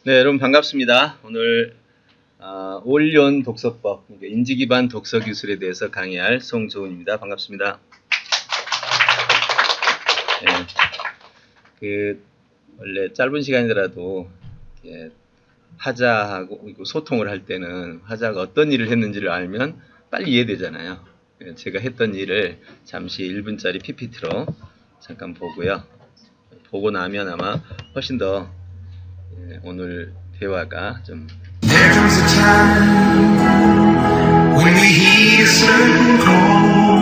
네, 여러분 반갑습니다. 오늘 올연 독서법, 그러니까 인지기반 독서 기술에 대해서 강의할 송조은입니다. 반갑습니다. 네, 원래 짧은 시간이더라도 화자하고 소통을 할 때는 화자가 어떤 일을 했는지를 알면 빨리 이해되잖아요. 제가 했던 일을 잠시 1분짜리 PPT로 잠깐 보고요. 보고 나면 아마 훨씬 더 오늘 대화가 좀 There comes a time when we hear a certain call,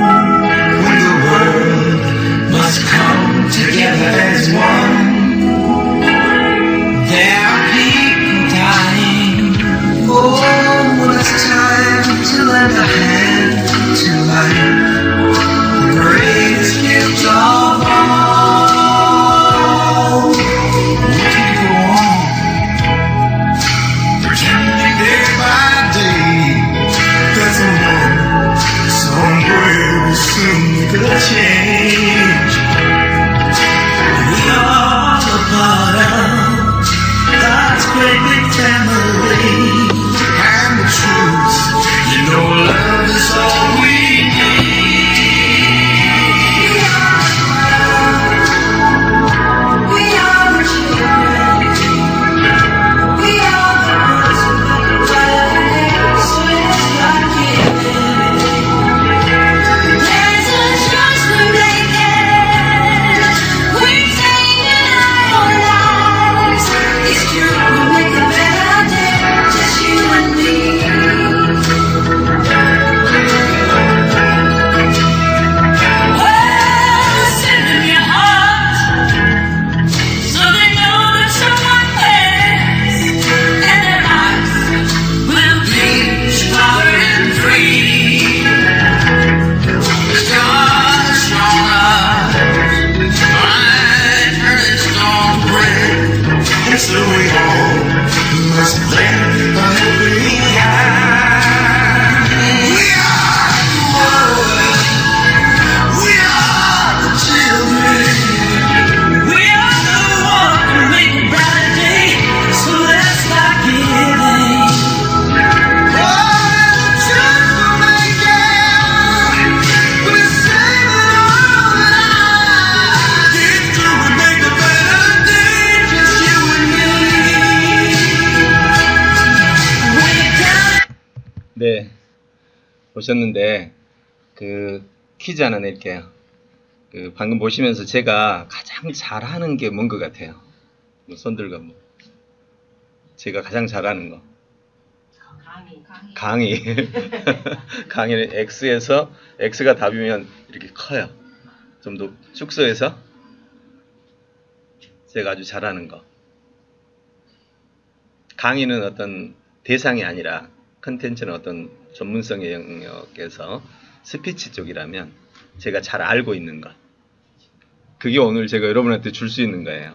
when the world must come together as one. There are people dying. Oh, when it's time to lend a hand to life, the greatest gift of all. We can go on pretending day by day there's a moment somewhere we'll soon make a change. We are a part of God's great big family, and the truth, you know, love is all we need. We are the children. We are the ones who make a better day, so let's not give in. There's a choice we're making. We're taking our lives. It's true, we'll make a better day, just you and me. Well, send them your heart, so they know that someone cares, and their lives will be stronger and free. Stars are strong eyes, I've heard it's strong bread, and so we all must lend a helping hand. We are the world. We are the children. We are the ones who make a brighter day, so let's start giving. Oh, the truth will make it. We're saving our lives. It's true, we make a better day, just you and me. We got 네, 보셨는데 퀴즈 하나 낼게요. 방금 보시면서 제가 가장 잘하는 게 뭔 것 같아요? 손 들고 제가 가장 잘하는 거. 강의. 강의는 X에서 X가 답이면 이렇게 커요. 좀 더 축소해서 제가 아주 잘하는 거. 강의는 어떤 대상이 아니라 컨텐츠는 어떤 전문성의 영역에서 스피치 쪽이라면 제가 잘 알고 있는 것. 그게 오늘 제가 여러분한테 줄 수 있는 거예요.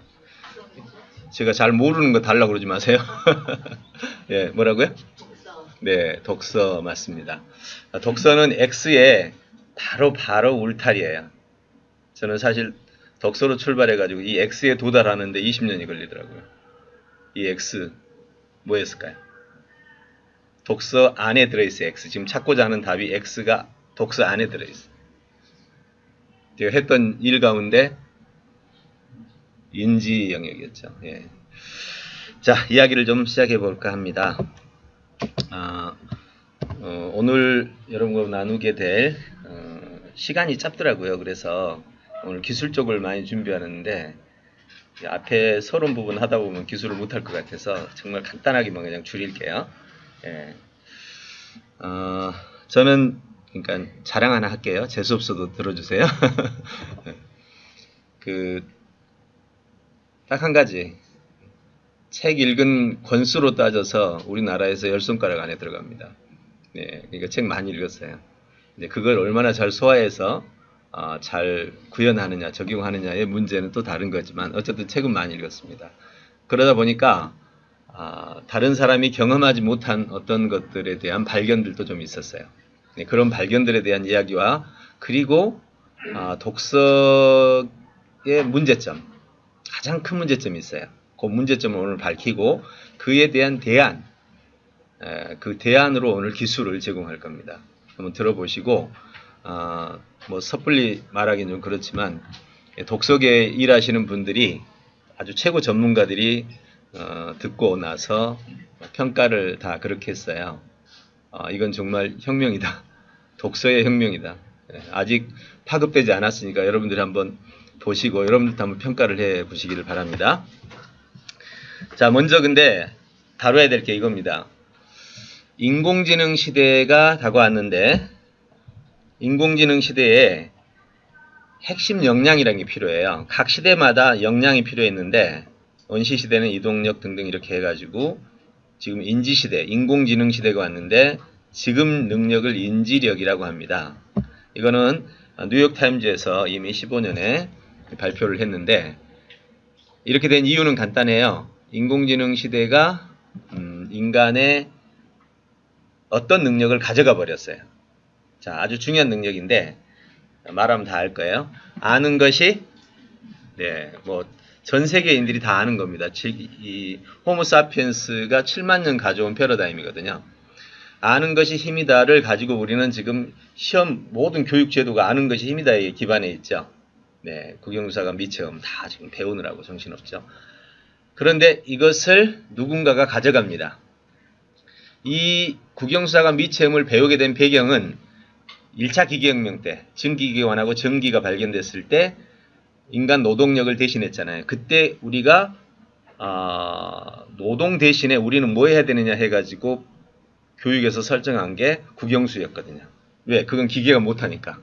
제가 잘 모르는 거 달라고 그러지 마세요. 예, 뭐라고요? 네, 독서 맞습니다. 독서는 X의 바로 울타리예요. 저는 사실 독서로 출발해가지고 이 X에 도달하는데 20년이 걸리더라고요. 이 X 뭐였을까요? 독서 안에 들어있어요. X. 지금 찾고자 하는 답이 X가 독서 안에 들어있어요. 제가 했던 일 가운데 인지 영역이었죠. 예. 자, 이야기를 좀 시작해 볼까 합니다. 오늘 여러분과 나누게 될 시간이 짧더라고요. 그래서 오늘 기술 쪽을 많이 준비하는데 앞에 서론 부분 하다 보면 기술을 못할 것 같아서 정말 간단하게만 그냥 줄일게요. 예. 저는 그러니까 자랑 하나 할게요. 재수 없어도 들어주세요. 딱 한 가지. 책 읽은 권수로 따져서 우리나라에서 10손가락 안에 들어갑니다. 네, 그러니까 책 많이 읽었어요. 근데 그걸 얼마나 잘 소화해서 잘 구현하느냐, 적용하느냐의 문제는 또 다른 거지만 어쨌든 책은 많이 읽었습니다. 그러다 보니까 다른 사람이 경험하지 못한 어떤 것들에 대한 발견들도 좀 있었어요. 네, 그런 발견들에 대한 이야기와 그리고 독서의 문제점, 가장 큰 문제점이 있어요. 그 문제점을 오늘 밝히고 그에 대한 대안, 그 대안으로 오늘 기술을 제공할 겁니다. 한번 들어보시고 뭐 섣불리 말하기는 좀 그렇지만 독서계에 일하시는 분들이 아주 최고 전문가들이 듣고 나서 평가를 다 그렇게 했어요. 이건 정말 혁명이다. 독서의 혁명이다. 아직 파급되지 않았으니까 여러분들이 한번 보시고 여러분들도 한번 평가를 해 보시기를 바랍니다. 자, 먼저 근데 다뤄야 될 게 이겁니다. 인공지능 시대가 다가왔는데 인공지능 시대에 핵심 역량이라는 게 필요해요. 각 시대마다 역량이 필요했는데 원시시대는 이동력 등등 이렇게 해가지고 지금 인지시대, 인공지능 시대가 왔는데 지금 능력을 인지력이라고 합니다. 이거는 뉴욕타임즈에서 이미 15년에 발표를 했는데 이렇게 된 이유는 간단해요. 인공지능 시대가 인간의 어떤 능력을 가져가 버렸어요. 자, 아주 중요한 능력인데 말하면 다 알 거예요. 아는 것이 뭐 전 세계인들이 다 아는 겁니다. 이 호모사피엔스가 7만 년 가져온 패러다임이거든요. 아는 것이 힘이다를 가지고 우리는 지금 시험 모든 교육 제도가 아는 것이 힘이다에 기반해 있죠. 네, 국영수사관 미체험 다 지금 배우느라고 정신없죠. 그런데 이것을 누군가가 가져갑니다. 이 국영수사관 미체험을 배우게 된 배경은 1차 기계혁명 때 증기기관하고 전기가 발견됐을 때 인간 노동력을 대신했잖아요. 그때 우리가 노동 대신에 우리는 뭐 해야 되느냐 해가지고 교육에서 설정한 게 국영수였거든요. 왜? 그건 기계가 못하니까.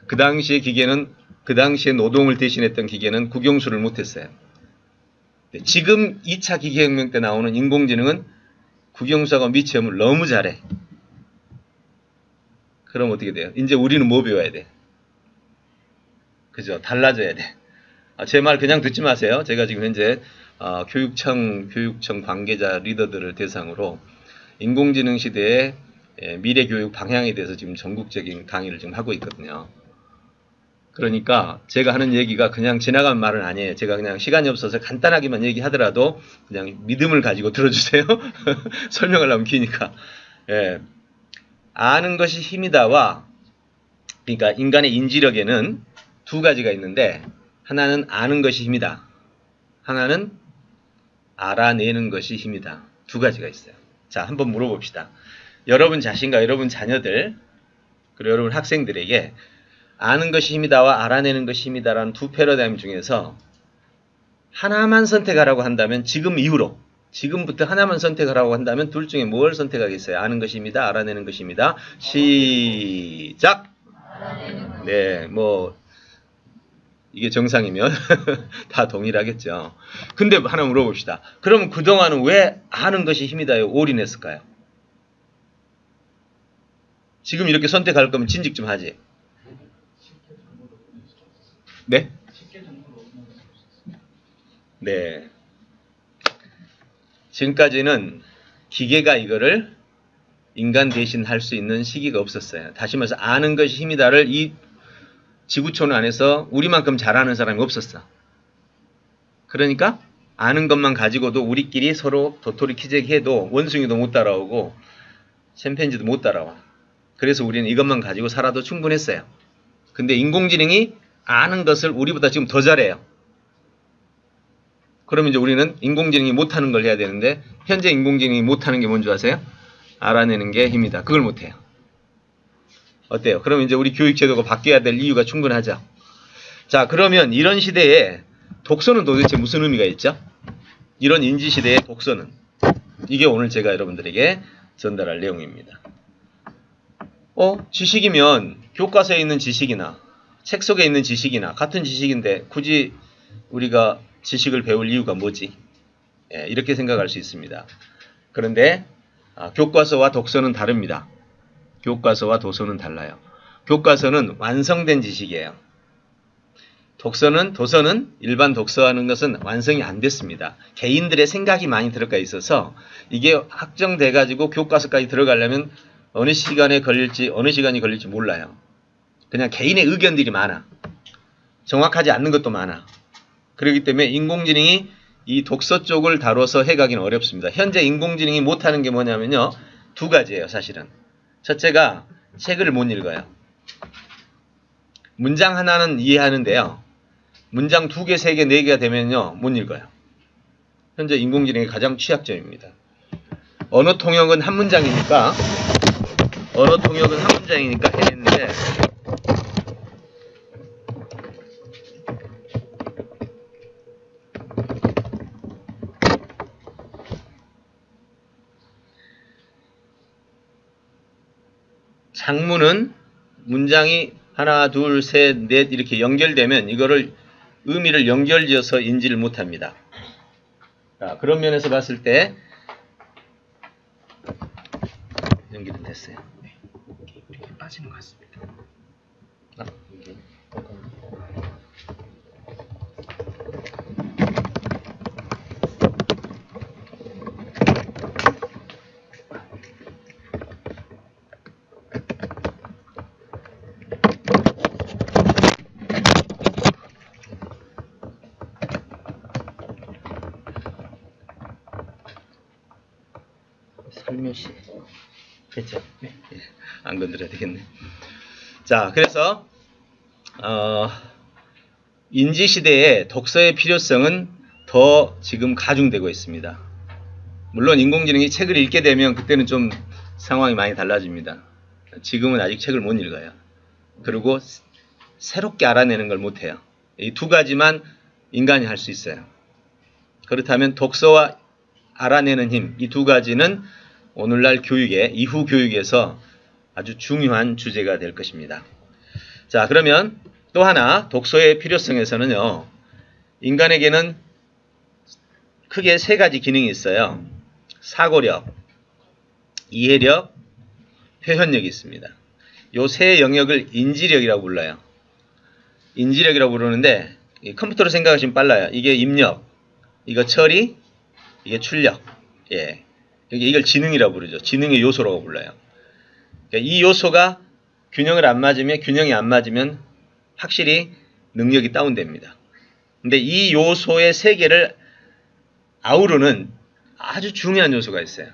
그 당시에 기계는 그 당시에 노동을 대신했던 기계는 국영수를 못했어요. 지금 2차 기계혁명 때 나오는 인공지능은 국영수하고 미체험을 너무 잘해. 그럼 어떻게 돼요? 이제 우리는 뭐 배워야 돼? 그죠? 달라져야 돼. 제 말 그냥 듣지 마세요. 제가 지금 현재 교육청 관계자 리더들을 대상으로 인공지능 시대의 미래 교육 방향에 대해서 지금 전국적인 강의를 지금 하고 있거든요. 그러니까 제가 하는 얘기가 그냥 지나간 말은 아니에요. 제가 그냥 시간이 없어서 간단하게만 얘기하더라도 그냥 믿음을 가지고 들어주세요. 설명하려면 기니까. 예. 아는 것이 힘이다와 그러니까 인간의 인지력에는 두 가지가 있는데 하나는 아는 것이 힘이다. 하나는 알아내는 것이 힘이다. 두 가지가 있어요. 자, 한번 물어봅시다. 여러분 자신과 여러분 자녀들 그리고 여러분 학생들에게 아는 것이 힘이다와 알아내는 것이 힘이다라는 두 패러다임 중에서 하나만 선택하라고 한다면 지금 이후로 지금부터 하나만 선택하라고 한다면 둘 중에 뭘 선택하겠어요? 아는 것이 힘이다, 알아내는 것이 힘이다. 시작! 네, 뭐 이게 정상이면 다 동일하겠죠. 근데 하나 물어봅시다. 그럼 그동안은 왜 아는 것이 힘이다에 올인했을까요? 지금 이렇게 선택할 거면 진직 좀 하지. 네? 네. 지금까지는 기계가 이거를 인간 대신 할 수 있는 시기가 없었어요. 다시 말해서 아는 것이 힘이다를 이 지구촌 안에서 우리만큼 잘하는 사람이 없었어. 그러니까 아는 것만 가지고도 우리끼리 서로 도토리 키재기 해도 원숭이도 못 따라오고 챔팬지도 못 따라와. 그래서 우리는 이것만 가지고 살아도 충분했어요. 근데 인공지능이 아는 것을 우리보다 지금 더 잘해요. 그러면 이제 우리는 인공지능이 못하는 걸 해야 되는데 현재 인공지능이 못하는 게 뭔지 아세요? 알아내는 게 힘이다. 그걸 못해요. 어때요? 그럼 이제 우리 교육 제도가 바뀌어야 될 이유가 충분하죠. 자, 그러면 이런 시대에 독서는 도대체 무슨 의미가 있죠? 이런 인지 시대의 독서는 이게 오늘 제가 여러분들에게 전달할 내용입니다. 지식이면 교과서에 있는 지식이나 책 속에 있는 지식이나 같은 지식인데 굳이 우리가 지식을 배울 이유가 뭐지? 이렇게 생각할 수 있습니다. 그런데 교과서와 독서는 다릅니다. 교과서와 도서는 달라요. 교과서는 완성된 지식이에요. 도서는 일반 독서하는 것은 완성이 안 됐습니다. 개인들의 생각이 많이 들어가 있어서 이게 확정돼 가지고 교과서까지 들어가려면 어느 시간이 걸릴지 몰라요. 그냥 개인의 의견들이 많아. 정확하지 않는 것도 많아. 그렇기 때문에 인공지능이 이 독서 쪽을 다뤄서 해가기는 어렵습니다. 현재 인공지능이 못하는 게 뭐냐면요. 두 가지예요, 사실은. 첫째가 책을 못 읽어요. 문장 하나는 이해하는데요. 문장 2개, 3개, 4개가 되면요. 못 읽어요. 현재 인공지능의 가장 취약점입니다. 언어 통역은 한 문장이니까 해냈는데 장문은 문장이 하나, 둘, 셋, 넷 이렇게 연결되면 이거를 의미를 연결지어서 인지를 못합니다. 자, 그런 면에서 봤을 때 연결은 됐어요. 네. 이렇게 빠지는 것 같습니다. 아, 이게. 살며시 됐죠? 네. 안 건드려야 되겠네. 자, 그래서 인지시대에 독서의 필요성은 더 지금 가중되고 있습니다. 물론 인공지능이 책을 읽게 되면 그때는 좀 상황이 많이 달라집니다. 지금은 아직 책을 못 읽어요. 그리고 새롭게 알아내는 걸 못해요. 이 두 가지만 인간이 할 수 있어요. 그렇다면 독서와 알아내는 힘, 이 두 가지는 오늘날 교육에, 이후 교육에서 아주 중요한 주제가 될 것입니다. 자, 그러면 또 하나 독서의 필요성에서는요. 인간에게는 크게 3가지 기능이 있어요. 사고력, 이해력, 표현력이 있습니다. 이 3 영역을 인지력이라고 불러요. 인지력이라고 부르는데 컴퓨터로 생각하시면 빨라요. 이게 입력, 이거 처리, 이게 출력. 예. 이걸 지능이라고 부르죠. 지능의 요소라고 불러요. 그러니까 이 요소가 균형이 안 맞으면 확실히 능력이 다운됩니다. 근데 이 요소의 3개를 아우르는 아주 중요한 요소가 있어요.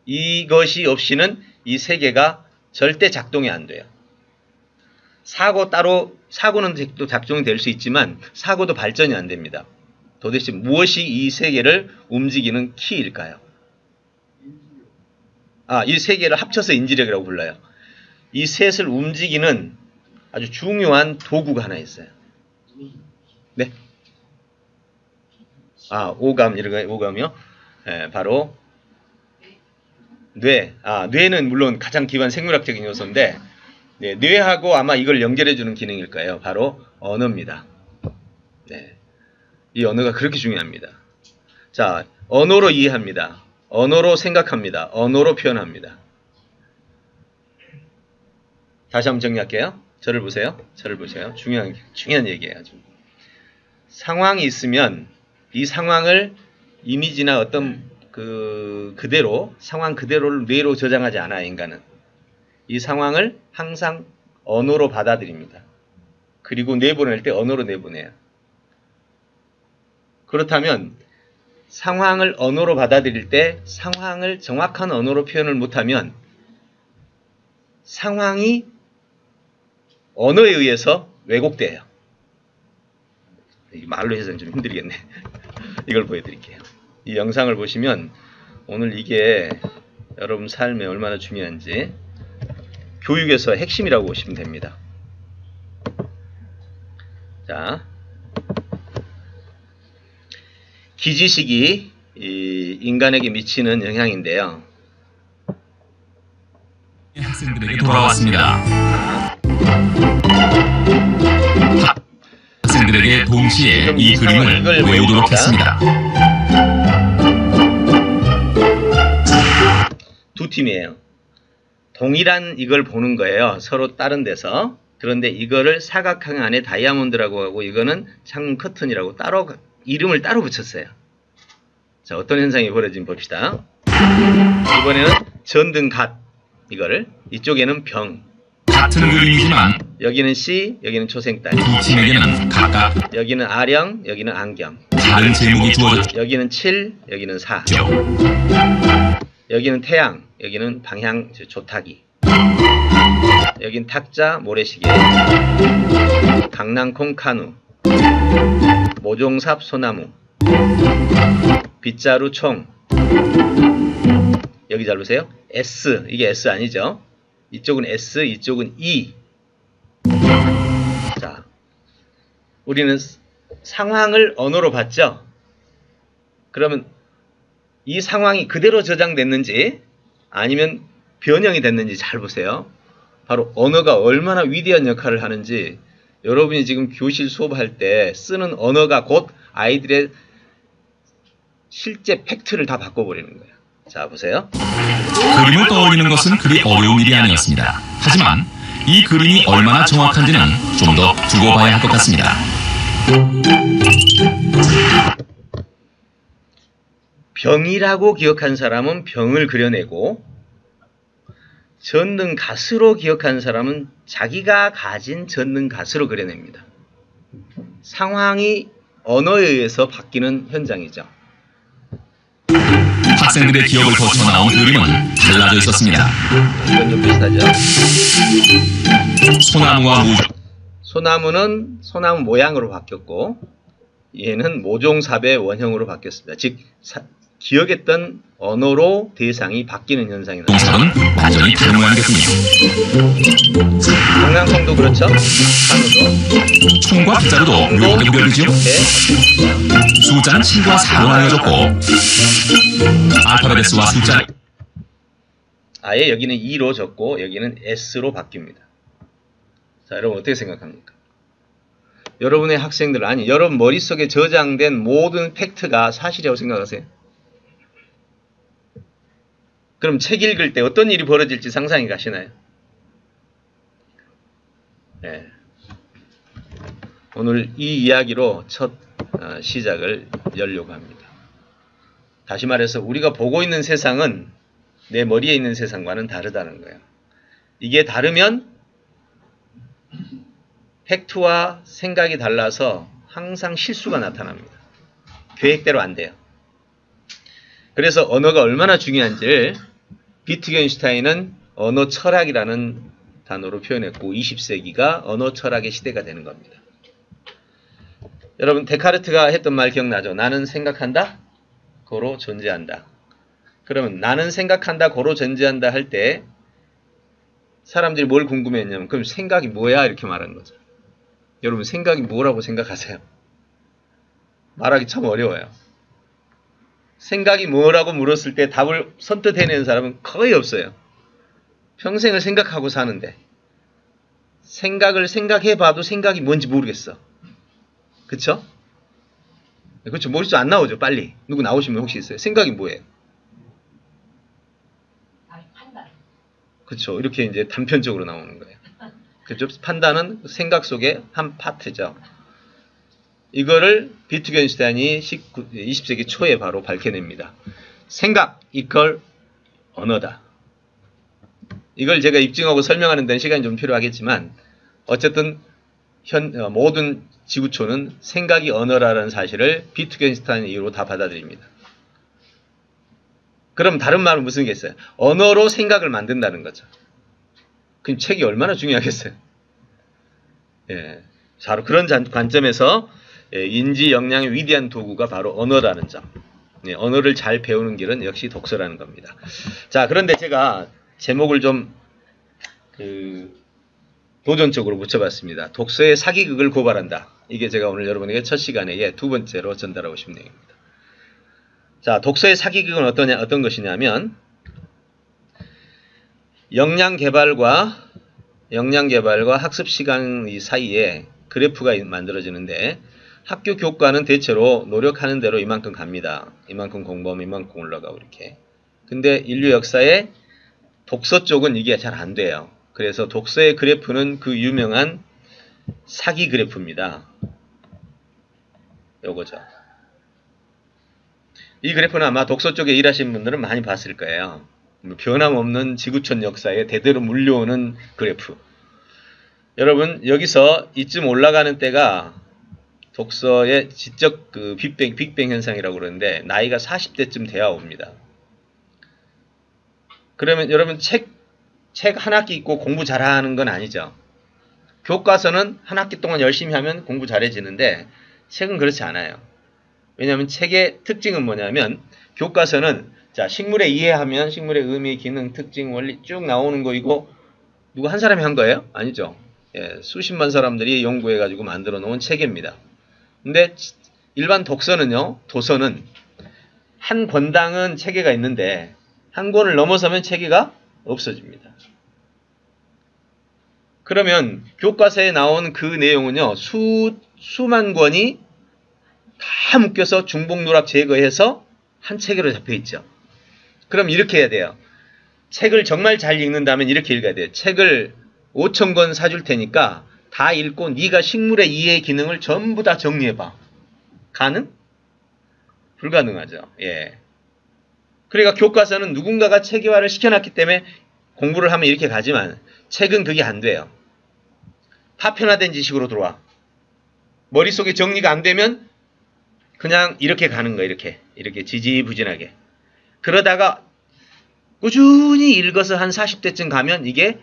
이것이 없이는 이 3개가 절대 작동이 안 돼요. 사고는 또 작동이 될 수 있지만 사고도 발전이 안 됩니다. 도대체 무엇이 이 3개를 움직이는 키일까요? 이 3개를 합쳐서 인지력이라고 불러요. 이 셋을 움직이는 아주 중요한 도구가 하나 있어요. 네? 오감, 오감이요? 네, 바로 뇌. 뇌는 물론 가장 기본 생물학적인 요소인데 네, 뇌하고 아마 이걸 연결해주는 기능일 거예요. 바로 언어입니다. 네. 이 언어가 그렇게 중요합니다. 자, 언어로 이해합니다. 언어로 생각합니다. 언어로 표현합니다. 다시 한번 정리할게요. 저를 보세요. 중요한 얘기예요. 상황이 있으면 이 상황을 이미지나 어떤 상황 그대로를 뇌로 저장하지 않아요. 인간은. 이 상황을 항상 언어로 받아들입니다. 그리고 내보낼 때 언어로 내보내요. 그렇다면 상황을 언어로 받아들일 때 상황을 정확한 언어로 표현을 못하면 상황이 언어에 의해서 왜곡돼요. 말로 해서는 좀 힘들겠네. 이걸 보여드릴게요. 이 영상을 보시면 오늘 이게 여러분 삶에 얼마나 중요한지 교육에서 핵심이라고 보시면 됩니다. 자, 기지식이 인간에게 미치는 영향인데요. 학생들에게 돌아왔습니다. 학생들에게 동시에 이 그림을 외우도록 했습니다. 두 팀이에요. 동일한 이걸 보는 거예요. 서로 다른 데서. 그런데 이거를 사각형 안에 다이아몬드라고 하고 이거는 창문 커튼이라고 따로 이름을 따로 붙였어요. 자, 어떤 현상이 벌어진지 봅시다. 이번에는 전등갓 이거를 이쪽에는 병. 같은 그림이지만 여기는 씨, 여기는 초생딸. 두 팀에게는 각각 여기는 아령, 여기는 안경. 다른 제목이 주어졌죠. 여기는 7, 여기는 4. 여기는 태양, 여기는 방향 조타기. 여긴 탁자, 모래시계. 강낭콩 카누. 모종삽 소나무. 빗자루 총. 여기 잘 보세요. S, 이게 S 아니죠? 이쪽은 S, 이쪽은 E. 자, 우리는 상황을 언어로 봤죠? 그러면 이 상황이 그대로 저장됐는지 아니면 변형이 됐는지 잘 보세요. 바로 언어가 얼마나 위대한 역할을 하는지 여러분이 지금 교실 수업할 때 쓰는 언어가 곧 아이들의 실제 팩트를 다 바꿔버리는 거예요. 자, 보세요. 그림을 떠올리는 것은 그리 어려운 일이 아니었습니다. 하지만 이 그림이 얼마나 정확한지는 좀 더 두고 봐야 할 것 같습니다. 병이라고 기억한 사람은 병을 그려내고 전능가스로 기억한 사람은 자기가 가진 전능가스로 그려냅니다. 상황이 언어에 의해서 바뀌는 현장이죠. 학생들의 기억을 거쳐 나온 그림은 달라져 있었습니다. 이건 좀 비슷하죠. 소나무와 소나무는 소나무 모양으로 바뀌었고 얘는 모종삽의 원형으로 바뀌었습니다. 즉 기억했던 언어로 대상이 바뀌는 현상이 나타납니다. 모종삽은 완전히 다른 모양이겠군요. 강낭콩도 그렇죠. 한우도 총과 빗자루도 묘하게 구별되지요. 숫자는 7과 4로 나뉘어졌고 알파벳과 숫자 아예 여기는 2로 적고 여기는 S로 바뀝니다. 자, 여러분 어떻게 생각합니까? 여러분의 학생들, 아니 여러분 머릿속에 저장된 모든 팩트가 사실이라고 생각하세요? 그럼 책 읽을 때 어떤 일이 벌어질지 상상이 가시나요? 네. 오늘 이 이야기로 첫 시작을 열려고 합니다. 다시 말해서 우리가 보고 있는 세상은 내 머리에 있는 세상과는 다르다는 거예요. 이게 다르면 팩트와 생각이 달라서 항상 실수가 나타납니다. 계획대로 안 돼요. 그래서 언어가 얼마나 중요한지를 비트겐슈타인은 언어 철학이라는 단어로 표현했고 20세기가 언어 철학의 시대가 되는 겁니다. 여러분 데카르트가 했던 말 기억나죠? 나는 생각한다, 고로 존재한다. 그러면 나는 생각한다, 고로 존재한다 할 때 사람들이 뭘 궁금해했냐면 그럼 생각이 뭐야? 이렇게 말하는 거죠. 여러분 생각이 뭐라고 생각하세요? 말하기 참 어려워요. 생각이 뭐라고 물었을 때 답을 선뜻 해내는 사람은 거의 없어요. 평생을 생각하고 사는데 생각을 생각해봐도 생각이 뭔지 모르겠어. 그쵸? 그렇죠. 머릿속 안 나오죠. 빨리. 누구 나오시면 혹시 있어요? 생각이 뭐예요? 그렇죠. 이렇게 이제 단편적으로 나오는 거예요. 그렇죠? 판단은 생각 속의 한 파트죠. 이거를 비트겐슈타인이 20세기 초에 바로 밝혀냅니다. 생각 이퀄 언어다. 이걸 제가 입증하고 설명하는 데는 시간이 좀 필요하겠지만 어쨌든 모든 지구촌은 생각이 언어라는 사실을 비트겐슈타인 이후로 다 받아들입니다. 그럼 다른 말은 무슨 게 있어요? 언어로 생각을 만든다는 거죠. 그럼 책이 얼마나 중요하겠어요? 예, 바로 그런 관점에서 인지 역량의 위대한 도구가 바로 언어라는 점. 예, 언어를 잘 배우는 길은 역시 독서라는 겁니다. 자, 그런데 제가 제목을 좀 도전적으로 붙여봤습니다. 독서의 사기극을 고발한다. 이게 제가 오늘 여러분에게 첫 시간에 두 번째로 전달하고 싶은 내용입니다. 자, 독서의 사기극은 어떤 것이냐면 역량 개발과 학습 시간 사이에 그래프가 만들어지는데 학교 교과는 대체로 노력하는 대로 이만큼 갑니다. 이만큼 공부하면 이만큼 올라가고 이렇게. 근데 인류 역사에 독서 쪽은 이게 잘 안 돼요. 그래서 독서의 그래프는 그 유명한 사기 그래프입니다. 요거죠. 이 그래프는 아마 독서 쪽에 일하시는 분들은 많이 봤을 거예요. 변함없는 지구촌 역사에 대대로 물려오는 그래프. 여러분 여기서 이쯤 올라가는 때가 독서의 지적 그 빅뱅 현상이라고 그러는데 나이가 40대쯤 돼야 옵니다. 그러면 여러분 책 한 학기 읽고 공부 잘하는 건 아니죠. 교과서는 한 학기 동안 열심히 하면 공부 잘해지는데 책은 그렇지 않아요. 왜냐하면 책의 특징은 뭐냐면 교과서는 자 식물의 이해하면 식물의 의미, 기능, 특징, 원리 쭉 나오는 거이고 누구 한 사람이 한 거예요? 아니죠. 예, 수십만 사람들이 연구해가지고 만들어 놓은 책입니다. 근데 일반 독서는요, 도서는 한 권당은 체계가 있는데 한 권을 넘어서면 체계가 없어집니다. 그러면 교과서에 나온 그 내용은요, 수만 권이 다 묶여서 중복누락 제거해서 한 체계로 잡혀 있죠. 그럼 이렇게 해야 돼요. 책을 정말 잘 읽는다면 이렇게 읽어야 돼요. 책을 5,000권 사줄 테니까 다 읽고 네가 식물의 이해 기능을 전부 다 정리해봐. 가능? 불가능하죠. 예. 그러니까 교과서는 누군가가 체계화를 시켜놨기 때문에 공부를 하면 이렇게 가지만 책은 그게 안 돼요. 파편화된 지식으로 들어와. 머릿속에 정리가 안 되면 그냥 이렇게 가는 거예요. 이렇게 지지부진하게. 그러다가 꾸준히 읽어서 한 40대쯤 가면 이게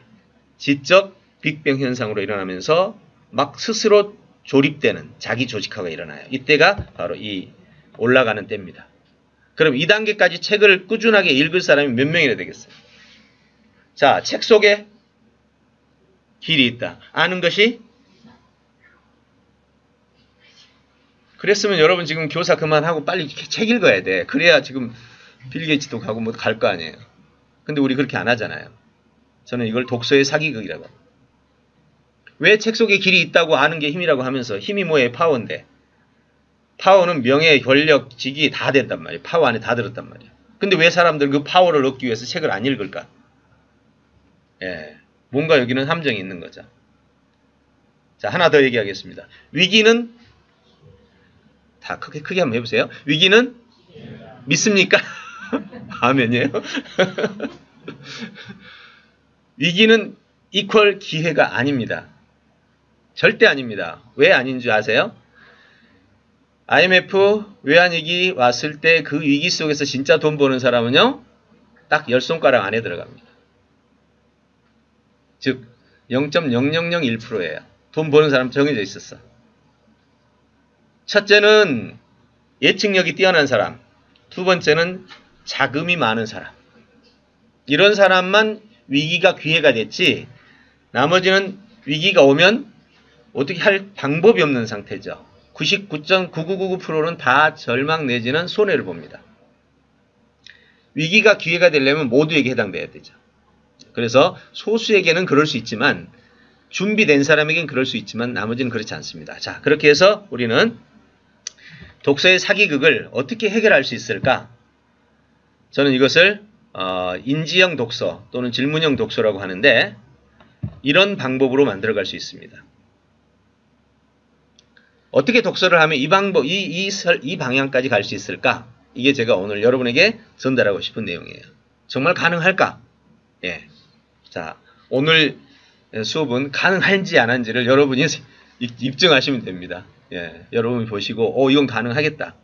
지적 빅뱅 현상으로 일어나면서 막 스스로 조립되는 자기 조직화가 일어나요. 이때가 바로 이 올라가는 때입니다. 그럼 2단계까지 책을 꾸준하게 읽을 사람이 몇 명이나 되겠어요? 자, 책 속에 길이 있다. 아는 것이? 그랬으면 여러분 지금 교사 그만하고 빨리 책 읽어야 돼. 그래야 지금 빌 게이츠도 가고 뭐 갈 거 아니에요. 근데 우리 그렇게 안 하잖아요. 저는 이걸 독서의 사기극이라고 합니다. 왜 책 속에 길이 있다고 아는 게 힘이라고 하면서 힘이 뭐예요? 파워인데. 파워는 명예, 권력, 직위 다 된단 말이에요. 파워 안에 다 들었단 말이에요. 근데 왜 사람들은 그 파워를 얻기 위해서 책을 안 읽을까? 예, 뭔가 여기는 함정이 있는 거죠. 자, 하나 더 얘기하겠습니다. 위기는 다 크게 한번 해보세요. 위기는 믿습니까? 아멘이에요. 위기는 이퀄 기회가 아닙니다. 절대 아닙니다. 왜 아닌 줄 아세요? IMF 외환위기 왔을 때 그 위기 속에서 진짜 돈 버는 사람은요, 딱 10손가락 안에 들어갑니다. 즉 0.0001%예요. 돈 버는 사람 정해져 있었어. 첫째는 예측력이 뛰어난 사람, 두 번째는 자금이 많은 사람. 이런 사람만 위기가 기회가 됐지, 나머지는 위기가 오면 어떻게 할 방법이 없는 상태죠. 99.9999%는 다 절망 내지는 손해를 봅니다. 위기가 기회가 되려면 모두에게 해당돼야 되죠. 그래서 소수에게는 그럴 수 있지만, 준비된 사람에겐 그럴 수 있지만 나머지는 그렇지 않습니다. 자, 그렇게 해서 우리는 독서의 사기극을 어떻게 해결할 수 있을까? 저는 이것을 인지형 독서 또는 질문형 독서라고 하는데, 이런 방법으로 만들어갈 수 있습니다. 어떻게 독서를 하면 이 방법, 이 방향까지 갈 수 있을까? 이게 제가 오늘 여러분에게 전달하고 싶은 내용이에요. 정말 가능할까? 예. 자, 오늘 수업은 가능한지 안 한지를 여러분이 입증하시면 됩니다. 예. 여러분이 보시고, 이건 가능하겠다.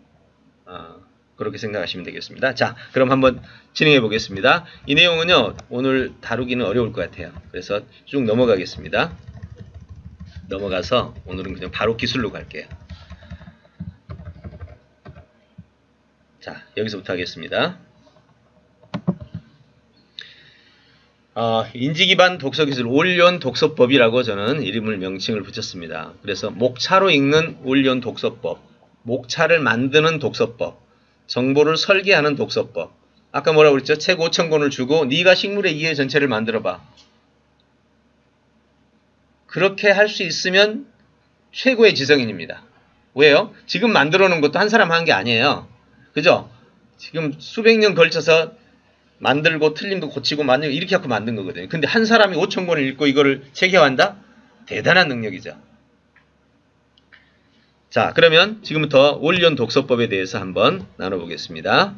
그렇게 생각하시면 되겠습니다. 자, 그럼 한번 진행해 보겠습니다. 이 내용은요, 오늘 다루기는 어려울 것 같아요. 그래서 쭉 넘어가겠습니다. 넘어가서 오늘은 그냥 바로 기술로 갈게요. 자, 여기서부터 하겠습니다. 인지기반 독서기술 올리온 독서법이라고 저는 명칭을 붙였습니다. 그래서 목차로 읽는 올리온 독서법, 목차를 만드는 독서법, 정보를 설계하는 독서법. 아까 뭐라고 그랬죠? 책 5,000권을 주고 네가 식물의 이해 전체를 만들어봐. 그렇게 할 수 있으면 최고의 지성인입니다. 왜요? 지금 만들어 놓은 것도 한 사람 한 게 아니에요. 그죠? 지금 수백 년 걸쳐서 만들고 틀림도 고치고 만들고 이렇게 하고 만든 거거든요. 근데 한 사람이 5,000권을 읽고 이거를 체계화한다? 대단한 능력이죠. 자, 그러면 지금부터 올리온 독서법에 대해서 한번 나눠보겠습니다.